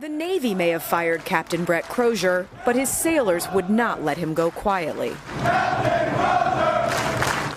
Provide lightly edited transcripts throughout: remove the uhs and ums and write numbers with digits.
The Navy may have fired Captain Brett Crozier, but his sailors would not let him go quietly.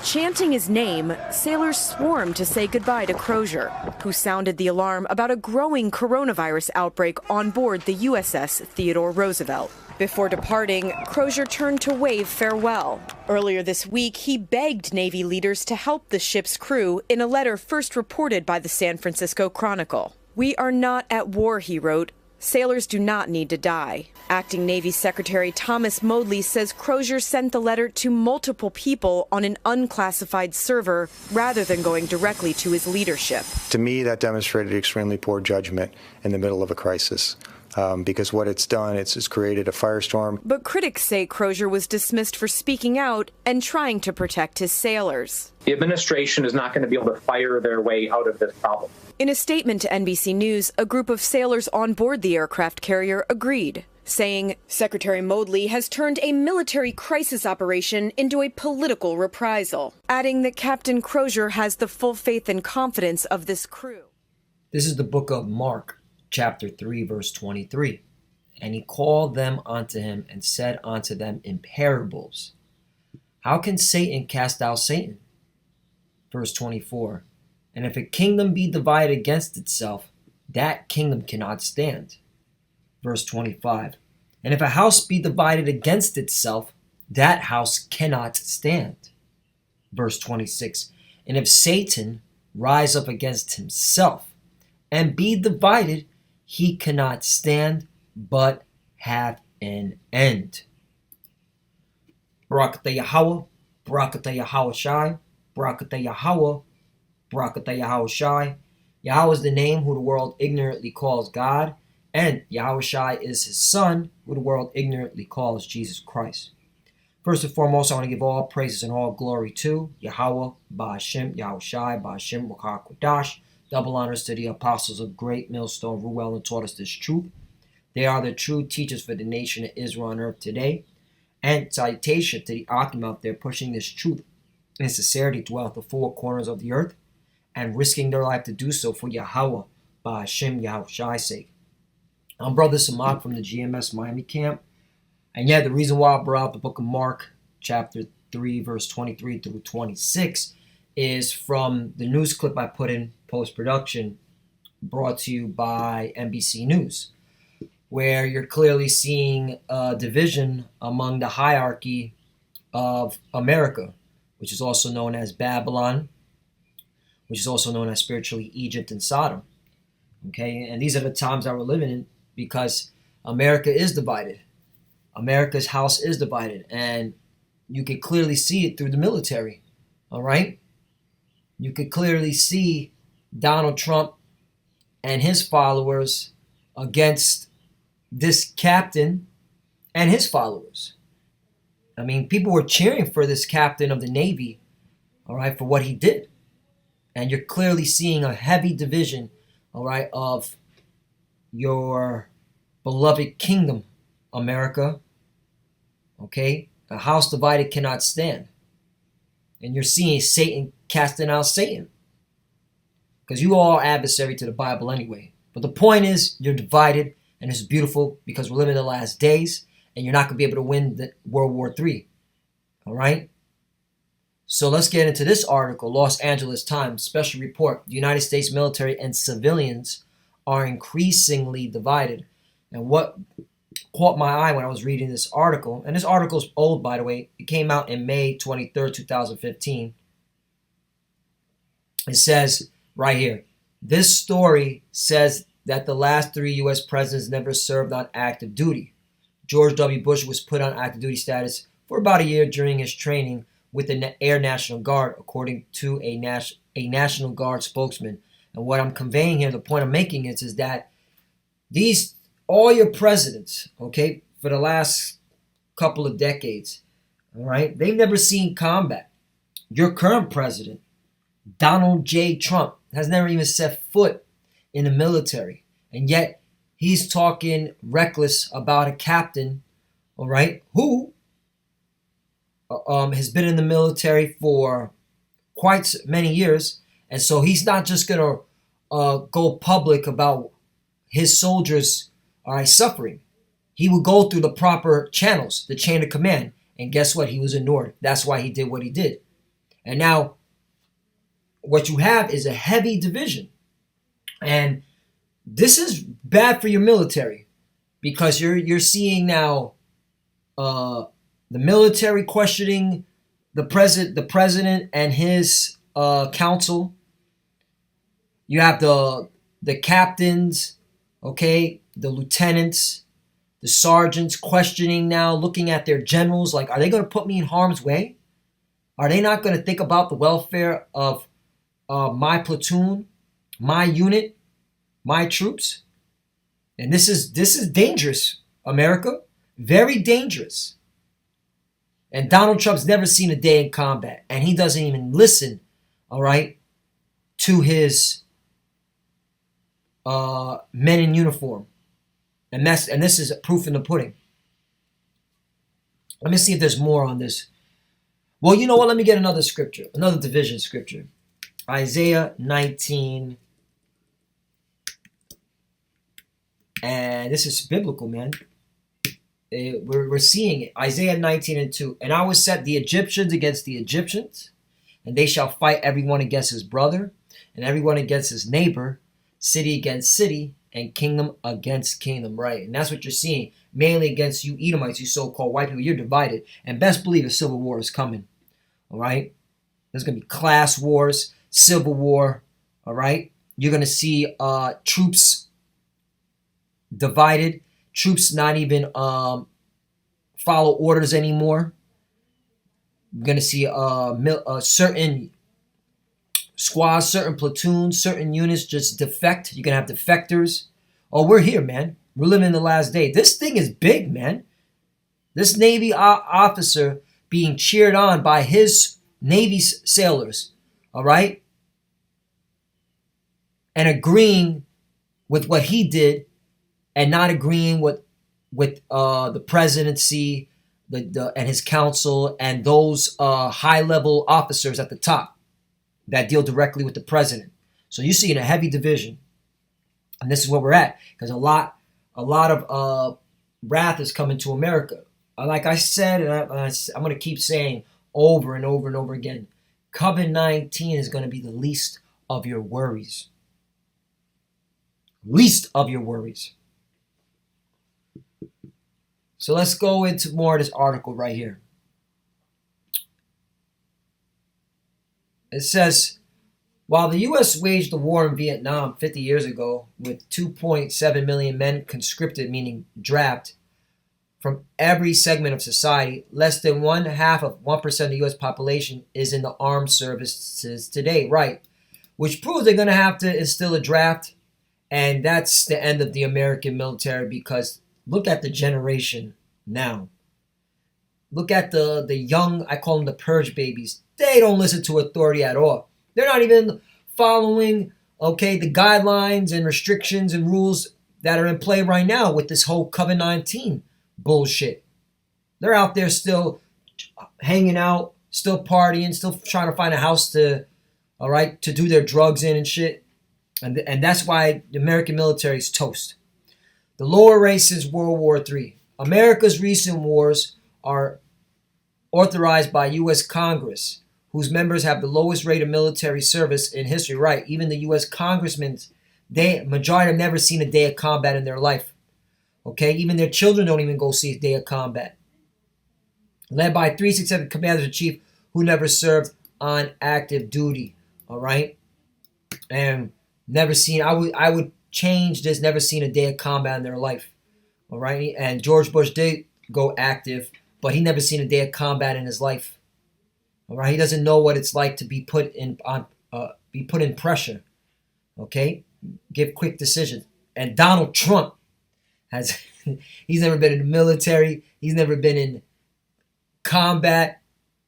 Chanting his name, sailors swarmed to say goodbye to Crozier, who sounded the alarm about a growing coronavirus outbreak on board the USS Theodore Roosevelt. Before departing, Crozier turned to wave farewell. Earlier this week, he begged Navy leaders to help the ship's crew in a letter first reported by the San Francisco Chronicle. "We are not at war," he wrote. "Sailors do not need to die." Acting Navy Secretary Thomas Modly says Crozier sent the letter to multiple people on an unclassified server rather than going directly to his leadership. To me, that demonstrated extremely poor judgment in the middle of a crisis. Because what it's done, it's created a firestorm. But critics say Crozier was dismissed for speaking out and trying to protect his sailors. The administration is not going to be able to fire their way out of this problem. In a statement to NBC News, a group of sailors on board the aircraft carrier agreed, saying Secretary Modly has turned a military crisis operation into a political reprisal, adding that Captain Crozier has the full faith and confidence of this crew. This is the book of Mark, chapter 3, verse 23. And he called them unto him and said unto them in parables, How can Satan cast out Satan? Verse 24. And if a kingdom be divided against itself, that kingdom cannot stand. Verse 25. And if a house be divided against itself, that house cannot stand. Verse 26. And if Satan rise up against himself and be divided, he cannot stand, but have an end. Barakatah Yahweh, Barakatah Yahweh Shai, Barakatah Yahweh, Barakatah Yahweh Shai. Yahweh is the name who the world ignorantly calls God, and Yahweh Shai is his son, who the world ignorantly calls Jesus Christ. First and foremost, I want to give all praises and all glory to Yahweh, Ba'ashem, Yahweh Shai, Ba'ashem, Wakar Kodash. Double honors to the apostles of Great Millstone, who well and taught us this truth. They are the true teachers for the nation of Israel on earth today. And salutation to the Akim out there pushing this truth in sincerity throughout the four corners of the earth and risking their life to do so for Yahweh, Ba'ashem, Yahweh Shai's sake. I'm Brother Samak from the GMS Miami camp. And yeah, the reason why I brought out the book of Mark, chapter 3, verse 23 through 26, is from the news clip I put in post-production, brought to you by NBC News, where you're clearly seeing a division among the hierarchy of America, which is also known as Babylon, which is also known as spiritually Egypt and Sodom. Okay, and these are the times that we're living in because America is divided. America's house is divided, and you can clearly see it through the military. All right? You could clearly see Donald Trump and his followers against this captain and his followers. I mean, people were cheering for this captain of the Navy, all right, for what he did. And you're clearly seeing a heavy division, all right, of your beloved kingdom, America. Okay? A house divided cannot stand. And you're seeing Satan casting out Satan. Because you all are adversary to the Bible anyway. But the point is, you're divided, and it's beautiful because we're living in the last days, and you're not going to be able to win the World War III. All right? So let's get into this article, Los Angeles Times, special report. The United States military and civilians are increasingly divided. And what caught my eye when I was reading this article, and this article is old, by the way. It came out in May 23rd, 2015. It says right here, this story says that the last 3 U.S. presidents never served on active duty. George W. Bush was put on active duty status for about a year during his training with the Air National Guard, according to a National Guard spokesman. And what I'm conveying here, the point I'm making is that all your presidents, okay, for the last couple of decades, all right, they've never seen combat. Your current president, Donald J. Trump, has never even set foot in the military. And yet he's talking reckless about a captain, all right, who has been in the military for quite many years. And so he's not just going to go public about his soldiers all right, suffering. He would go through the proper channels, the chain of command. And guess what? He was ignored. That's why he did what he did. And now what you have is a heavy division. And this is bad for your military, because you're seeing now the military questioning the president and his council. You have the captains, okay, the lieutenants, the sergeants questioning now, looking at their generals like, are they going to put me in harm's way? Are they not going to think about the welfare of my platoon, my unit, my troops? And this is dangerous, America. Very dangerous. And Donald Trump's never seen a day in combat. And he doesn't even listen, all right, to his men in uniform. And this is proof in the pudding. Let me see if there's more on this. Well, you know what? Let me get another scripture, another division scripture. Isaiah 19. And this is biblical, man. We're seeing it. Isaiah 19:2. And I will set the Egyptians against the Egyptians, and they shall fight everyone against his brother, and everyone against his neighbor, city against city, and kingdom against kingdom, right? And that's what you're seeing, mainly against you Edomites, you so-called white people. You're divided. And best believe a civil war is coming, all right? There's going to be class wars, civil war, all right? You're going to see troops divided, troops not even follow orders anymore. You're going to see certain squads, certain platoons, certain units just defect. You're going to have defectors. Oh, we're here, man. We're living in the last day. This thing is big, man. This Navy officer being cheered on by his Navy sailors, all right? And agreeing with what he did and not agreeing with the presidency and his council and those high-level officers at the top that deal directly with the president. So you see in a heavy division, and this is where we're at, because a lot of wrath is coming to America. Like I said, and I'm going to keep saying over and over and over again, COVID-19 is going to be the least of your worries. Least of your worries. So let's go into more of this article right here. It says, while the U.S. waged the war in Vietnam 50 years ago with 2.7 million men conscripted, meaning drafted, from every segment of society, less than 0.5% of the U.S. population is in the armed services today, right? Which proves they're going to have to instill a draft, and that's the end of the American military, because look at the generation now. Look at the young, I call them the purge babies. They don't listen to authority at all. They're not even following, okay, the guidelines and restrictions and rules that are in play right now with this whole COVID-19 bullshit. They're out there still hanging out, still partying, still trying to find a house to do their drugs in and shit. And that's why the American military is toast. The lower rate since World War III. America's recent wars are authorized by U.S. Congress, whose members have the lowest rate of military service in history. Right, even the U.S. congressmen, majority have never seen a day of combat in their life. Okay, even their children don't even go see a day of combat. Led by 367 commanders-in-chief who never served on active duty. All right, and never seen. I would change this. Never seen a day of combat in their life. All right, and George Bush did go active, but he never seen a day of combat in his life. All right, he doesn't know what it's like to be put in pressure. Okay, give quick decisions. And Donald Trump he's never been in the military. He's never been in combat.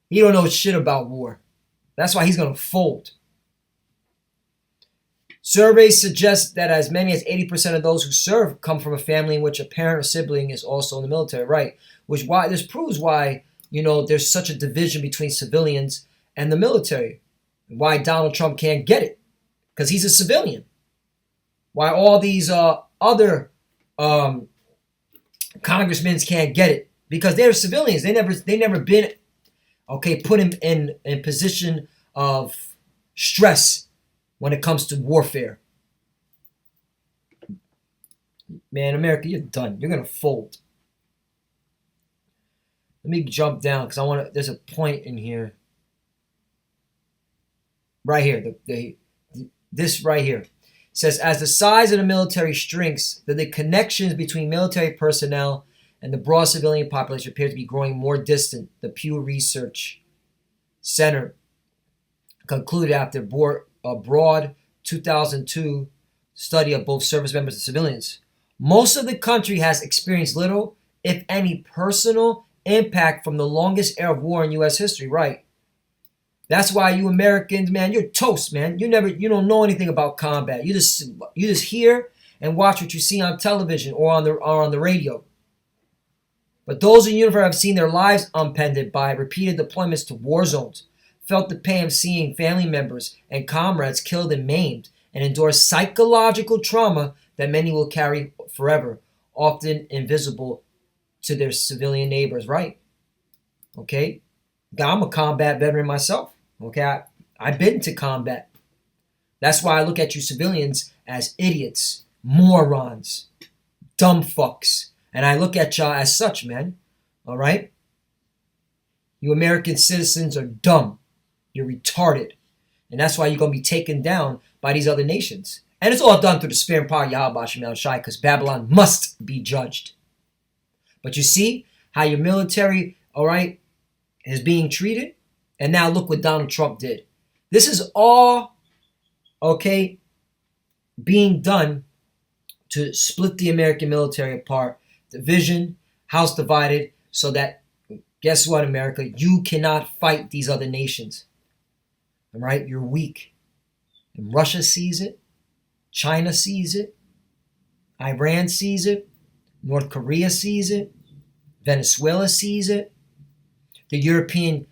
He don't know shit about war. That's why he's gonna fold. Surveys suggest that as many as 80% of those who serve come from a family in which a parent or sibling is also in the military, right? This proves why, there's such a division between civilians and the military. Why Donald Trump can't get it. Because he's a civilian. Why all these other congressmen can't get it because they're civilians. They never been put in position of stress when it comes to warfare. Man, America, you're done. You're gonna fold. Let me jump down because there's a point in here. Right here, this right here. It says, as the size of the military shrinks, the connections between military personnel and the broad civilian population appear to be growing more distant. The Pew Research Center concluded after a broad 2002 study of both service members and civilians. Most of the country has experienced little, if any, personal impact from the longest era of war in U.S. history. Right. That's why you Americans, man, you're toast, man. You don't know anything about combat. You just hear and watch what you see on television or on the radio. But those in uniform have seen their lives upended by repeated deployments to war zones, felt the pain of seeing family members and comrades killed and maimed, and endure psychological trauma that many will carry forever, often invisible to their civilian neighbors, right? Okay? I'm a combat veteran myself. Okay? I've been to combat. That's why I look at you civilians as idiots, morons, dumb fucks. And I look at y'all as such, man. All right? You American citizens are dumb. You're retarded. And that's why you're going to be taken down by these other nations. And it's all done through the spirit and power of Yahweh Shem Shai, because Babylon must be judged. But you see how your military, all right, is being treated? And now look what Donald Trump did. This is all, okay, being done to split the American military apart. Division, house divided, so that, guess what, America? You cannot fight these other nations. All right? You're weak. And Russia sees it. China sees it. Iran sees it. North Korea sees it. Venezuela sees it. The European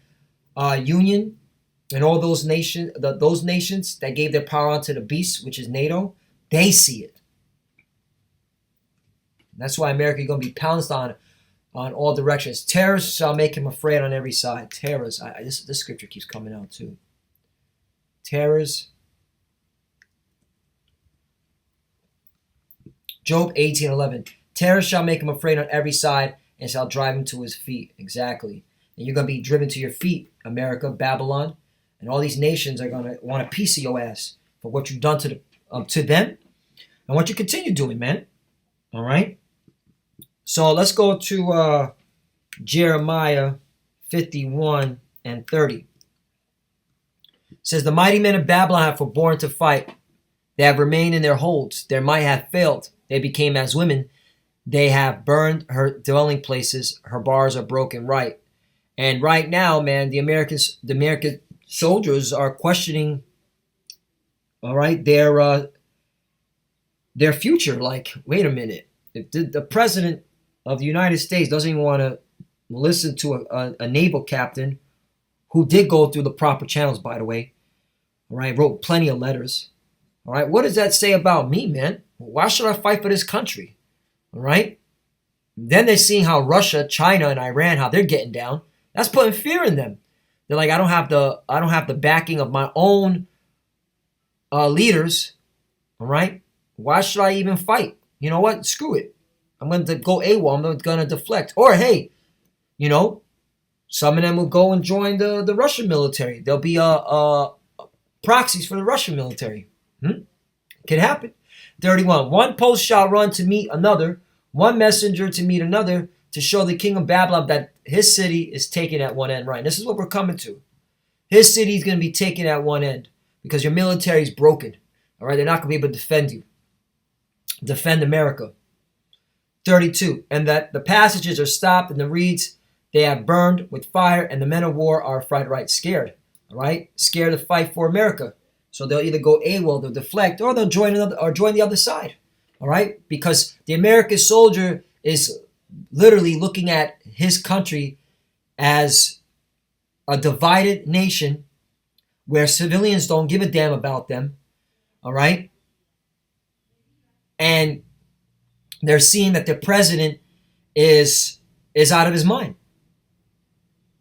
Union and all those nations that gave their power onto the beast, which is NATO, they see it. That's why America is going to be pounced on all directions. Terrors shall make him afraid on every side. Terrors. This scripture keeps coming out too. Terrors. Job 18:11. Terrors shall make him afraid on every side and shall drive him to his feet. Exactly. And you're going to be driven to your feet, America, Babylon, and all these nations are going to want a piece of your ass for what you've done to them and what you continue doing, man. All right? So let's go to Jeremiah 51 and 30. It says, the mighty men of Babylon have forborne to fight. They have remained in their holds. Their might hath failed. They became as women. They have burned her dwelling places. Her bars are broken right. And right now, man, the American soldiers are questioning, all right, their future. Like, wait a minute. If the president of the United States doesn't even want to listen to a naval captain who did go through the proper channels, by the way, all right, wrote plenty of letters. All right, what does that say about me, man? Why should I fight for this country? All right? Then they're seeing how Russia, China, and Iran, how they're getting down. That's putting fear in them. They're like, I don't have the backing of my own leaders. All right? Why should I even fight? You know what? Screw it. I'm going to go AWOL. I'm going to deflect. Or, hey, you know, some of them will go and join the Russian military. There'll be proxies for the Russian military. Can happen. 31. One post shall run to meet another, one messenger to meet another, to show the king of Babylon that his city is taken at one end. Right. And this is what we're coming to. His city is going to be taken at one end because your military is broken. All right. They're not going to be able to defend you. Defend America. 32. And that the passages are stopped and the reeds they have burned with fire, and the men of war are frightened, right? Scared. All right. Scared to fight for America. So they'll either go AWOL, they'll deflect, or they'll join the other side. All right? Because the American soldier is literally looking at his country as a divided nation where civilians don't give a damn about them. All right? And they're seeing that the president is out of his mind.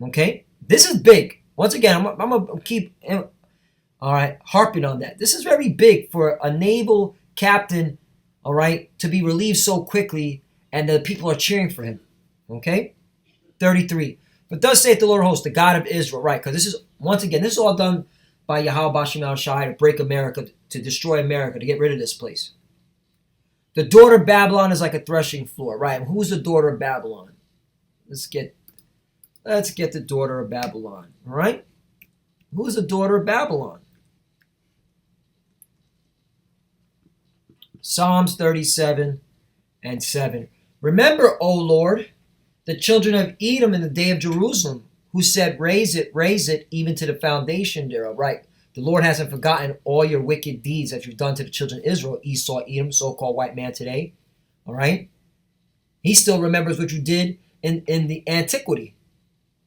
Okay? This is big. Once again, I'm going to keep harping on that. This is very big for a naval captain, all right, to be relieved so quickly, and the people are cheering for him. Okay? 33. But thus saith the Lord of hosts, the God of Israel, right? Because this is, once again, this is all done by Yahweh Bashim al-Shai to break America, to destroy America, to get rid of this place. The daughter of Babylon is like a threshing floor, right? And who's the daughter of Babylon? Let's get the daughter of Babylon, all right? Who's the daughter of Babylon? Psalms 37 and 7. Remember, O Lord, the children of Edom in the day of Jerusalem, who said, raise it, even to the foundation thereof, right? The Lord hasn't forgotten all your wicked deeds that you've done to the children of Israel, Esau, Edom, so-called white man today, all right? He still remembers what you did in the antiquity,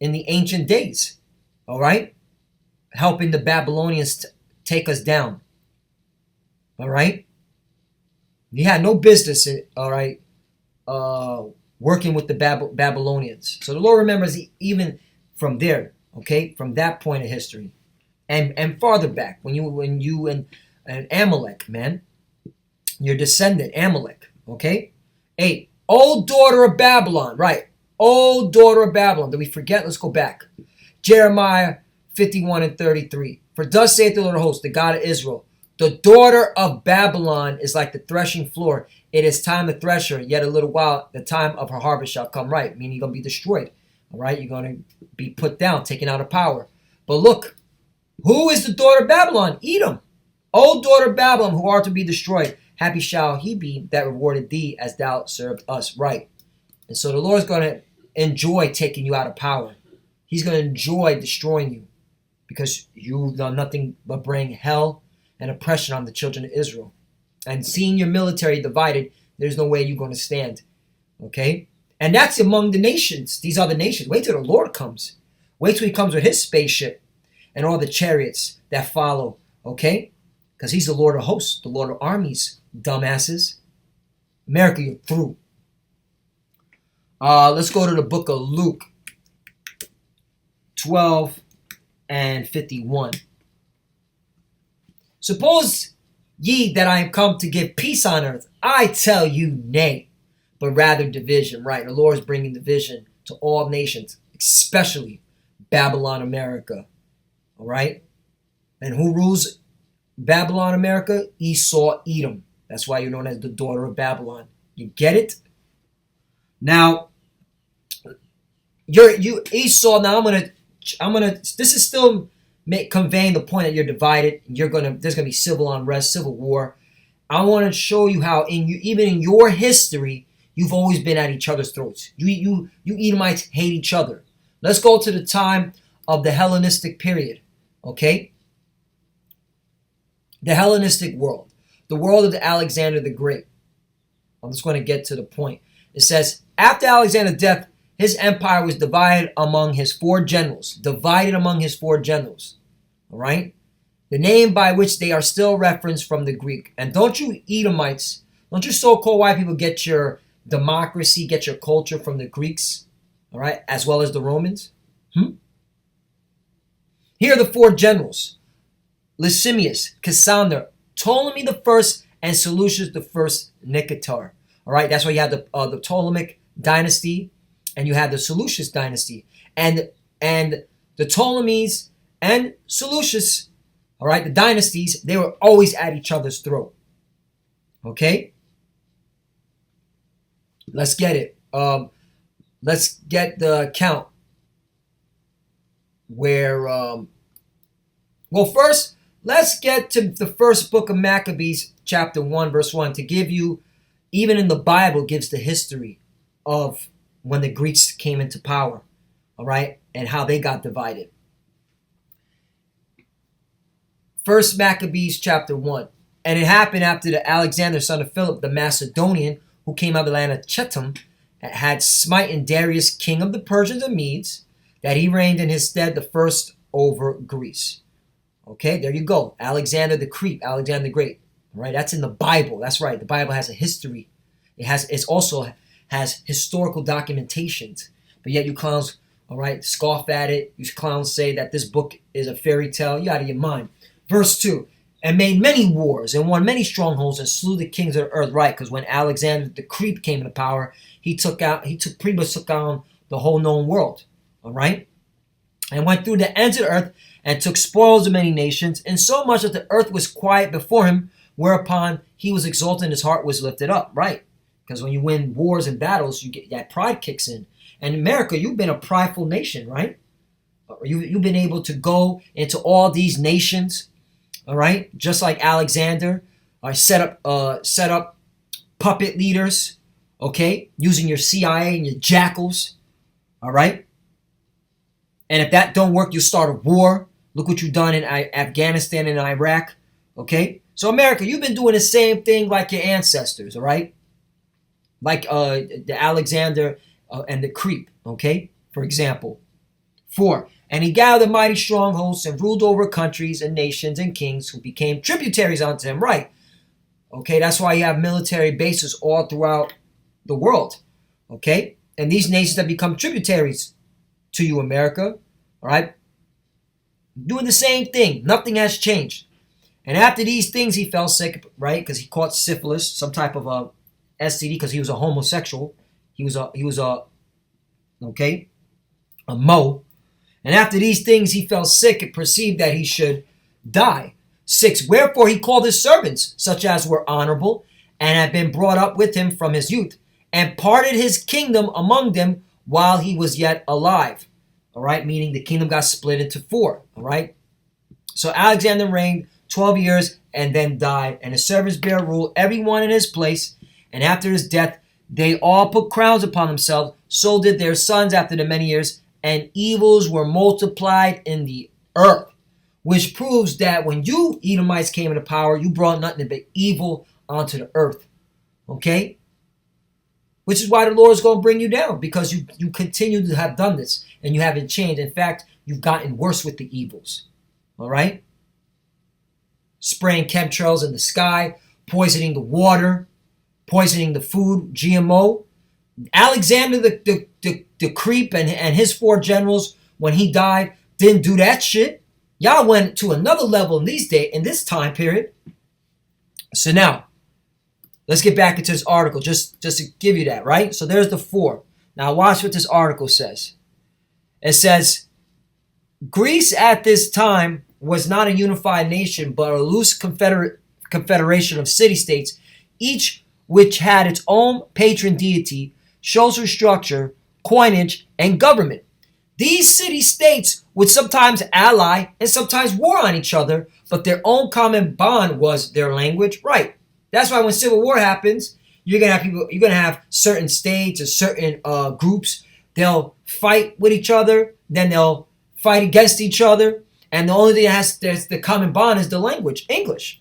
in the ancient days, all right? Helping the Babylonians take us down, all right? You had no business, all right, working with the Babylonians. So the Lord remembers even from there, okay, from that point of history, and farther back when you and Amalek, man, your descendant Amalek, okay. 8. Old daughter of Babylon, right? Old daughter of Babylon. Did we forget? Let's go back. Jeremiah 51 and 33. For thus saith the Lord of hosts, the God of Israel, the daughter of Babylon is like the threshing floor. It is time to thresh her, yet a little while the time of her harvest shall come, right? Meaning you're going to be destroyed, all right? You're going to be put down, taken out of power. But look, who is the daughter of Babylon? Edom. O daughter of Babylon, who are to be destroyed. Happy shall he be that rewarded thee as thou served us, right? And so the Lord's going to enjoy taking you out of power. He's going to enjoy destroying you because you've done nothing but bring hell and oppression on the children of Israel. And seeing your military divided, there's no way you're going to stand. Okay? And that's among the nations. These are the nations. Wait till the Lord comes. Wait till he comes with his spaceship and all the chariots that follow. Okay? Because he's the Lord of hosts, the Lord of armies, dumbasses. America, you're through. Let's go to the book of Luke 12 and 51. Suppose ye that I am come to give peace on earth. I tell you nay, but rather division. Right, the Lord is bringing division to all nations, especially Babylon, America. All right? And who rules Babylon, America? Esau, Edom. That's why you're known as the daughter of Babylon. You get it? Now, you Esau. Now I'm gonna. This is still conveying the point that you're divided. There's gonna be civil unrest, civil war. I want to show you how even in your history, you've always been at each other's throats. You Edomites hate each other. Let's go to the time of the Hellenistic period. Okay. The Hellenistic world, the world of Alexander the Great. I'm just going to get to the point. It says, after Alexander's death, his empire was divided among his four generals. All right? The name by which they are still referenced from the Greek. And don't you Edomites, don't you so-called white people get your democracy, get your culture from the Greeks? All right? As well as the Romans? Here are the four generals. Licinius, Cassander, Ptolemy the first, and Seleucus the first Nicator. All right, that's why you have the Ptolemaic dynasty, and you have the Seleucus dynasty, and the Ptolemies and Seleucus. All right, the dynasties, they were always at each other's throat. Okay, let's get it. Let's get the account where. Well, first. Let's get to the first book of Maccabees, chapter 1, verse 1, to give you, even in the Bible, gives the history of when the Greeks came into power, all right, and how they got divided. First Maccabees, chapter 1. And it happened after the Alexander, son of Philip, the Macedonian, who came out of the land of Chetam, had smitten Darius, king of the Persians and Medes, that he reigned in his stead the first over Greece. Okay, there you go. Alexander the Creep, Alexander the Great. All right, that's in the Bible. That's right. The Bible has a history. It's also has historical documentations. But yet you clowns, all right, scoff at it. You clowns say that this book is a fairy tale. You're out of your mind. Verse 2. And made many wars and won many strongholds and slew the kings of the earth. Right, because when Alexander the Creep came into power, he pretty much took down the whole known world. All right? And went through the ends of the earth and took spoils of many nations, and so much that the earth was quiet before him, whereupon he was exalted and his heart was lifted up. Right? Because when you win wars and battles, you get that pride kicks in. And in America, you've been a prideful nation, right? You've been able to go into all these nations, all right? Just like Alexander, set up puppet leaders, okay? Using your CIA and your jackals, all right? And if that don't work, you start a war. Look what you've done in Afghanistan and Iraq, okay? So America, you've been doing the same thing like your ancestors, all right? Like the Alexander and the Creep, okay? For example. 4. And he gathered mighty strongholds and ruled over countries and nations and kings who became tributaries unto him. Right. Okay, that's why you have military bases all throughout the world. Okay? And these nations have become tributaries to you, America. All right? Doing the same thing. Nothing has changed. And after these things, he fell sick, right? Because he caught syphilis, some type of a STD, because he was a homosexual. He was a Mo. And after these things he fell sick and perceived that he should die. 6. Wherefore he called his servants, such as were honorable, and had been brought up with him from his youth, and parted his kingdom among them while he was yet alive. All right, meaning the kingdom got split into 4. All right. So Alexander reigned 12 years and then died, and his servants bare rule, every one in his place. And after his death, they all put crowns upon themselves. So did their sons after the many years. And evils were multiplied in the earth, which proves that when you Edomites came into power, you brought nothing but evil onto the earth. Okay? Which is why the Lord is going to bring you down, because you continue to have done this and you haven't changed. In fact, you've gotten worse with the evils. All right? Spraying chemtrails in the sky, poisoning the water, poisoning the food, GMO. Alexander the Creep and his 4 generals, when he died, didn't do that shit. Y'all went to another level in this time period. So now, let's get back into this article, just to give you that, right? So there's the 4. Now watch what this article says. It says, Greece at this time was not a unified nation, but a loose confederation of city-states, each which had its own patron deity, social structure, coinage, and government. These city-states would sometimes ally and sometimes war on each other, but their own common bond was their language. Right. That's why when civil war happens, you're gonna have certain states or certain groups. They'll fight with each other, then they'll fight against each other, and the only thing that has the common bond is the language, English.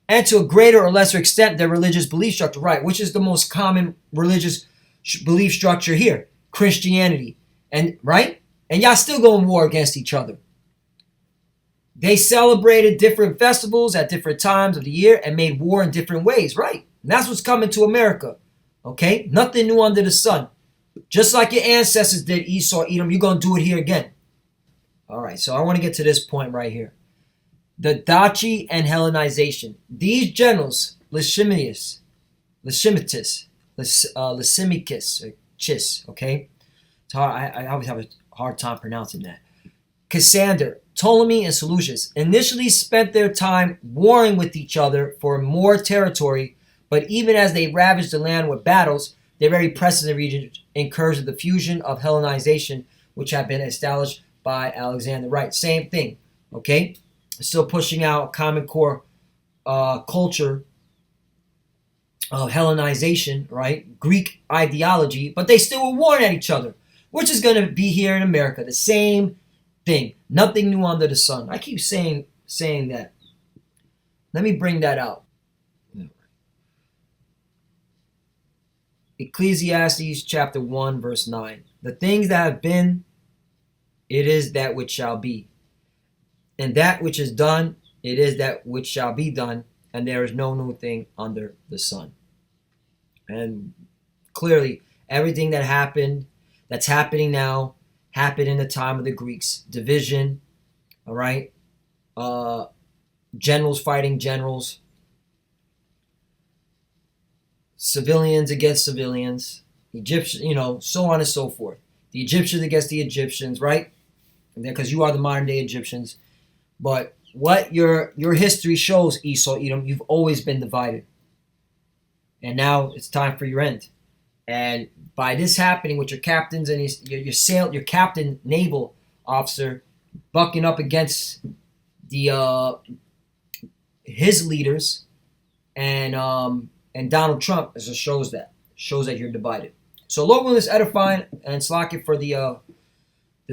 And to a greater or lesser extent, their religious belief structure. Right. Which is the most common religious belief structure here? Christianity. And right? And y'all still go in war against each other. They celebrated different festivals at different times of the year and made war in different ways. Right. And that's what's coming to America. Okay? Nothing new under the sun. Just like your ancestors did, Esau, Edom, you're going to do it here again. All right. So I want to get to this point right here. The Daci and Hellenization. These generals, Lysimachus, okay? It's hard, I always have a hard time pronouncing that. Cassander, Ptolemy, and Seleucus initially spent their time warring with each other for more territory, but even as they ravaged the land with battles, their very presence in the region encouraged the fusion of Hellenization, which had been established by Alexander. Right, same thing, okay? Still pushing out common core culture of Hellenization, right? Greek ideology, but they still were warring at each other, which is going to be here in America. The same thing. Nothing new under the sun. I keep saying that. Let me bring that out. Ecclesiastes chapter 1, verse 9. The things that have been, it is that which shall be. And that which is done, it is that which shall be done, and there is no new thing under the sun. And clearly, Everything that happened, that's happening now, happened in the time of the Greeks. Division, all right? Generals fighting generals. Civilians against civilians. Egyptians, so on and so forth. The Egyptians against the Egyptians, right? Because you are the modern day Egyptians. But what your history shows, Esau, Edom, you've always been divided. And now it's time for your end. And by this happening with your captains and your captain naval officer bucking up against the his leaders and Donald Trump, it just shows that you're divided. So Lord willing, is edifying, and slack it for the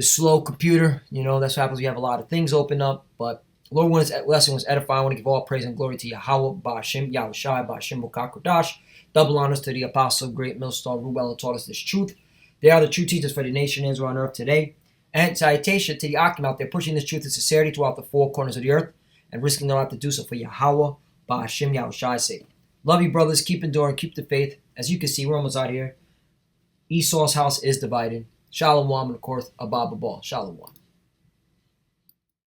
slow computer. That's what happens. We have a lot of things open up, but Lord willing, this lesson was edifying. I want to give all praise and glory to Yahweh, Ba'Hashem, Yahushai, Ba'Hashem, Kodash. Double honors to the apostle, great millstar, Ruel, who taught us this truth. They are the true teachers for the nation Israel on earth today. And salutation to the Akim out there pushing this truth and sincerity throughout the four corners of the earth and risking their life to do so for Yahweh, Ba'Hashem, Yahushai's sake. Love you, brothers. Keep enduring. Keep the faith. As you can see, we're almost out here. Esau's house is divided. Shalom, and of course, Abba Babal. Shalom.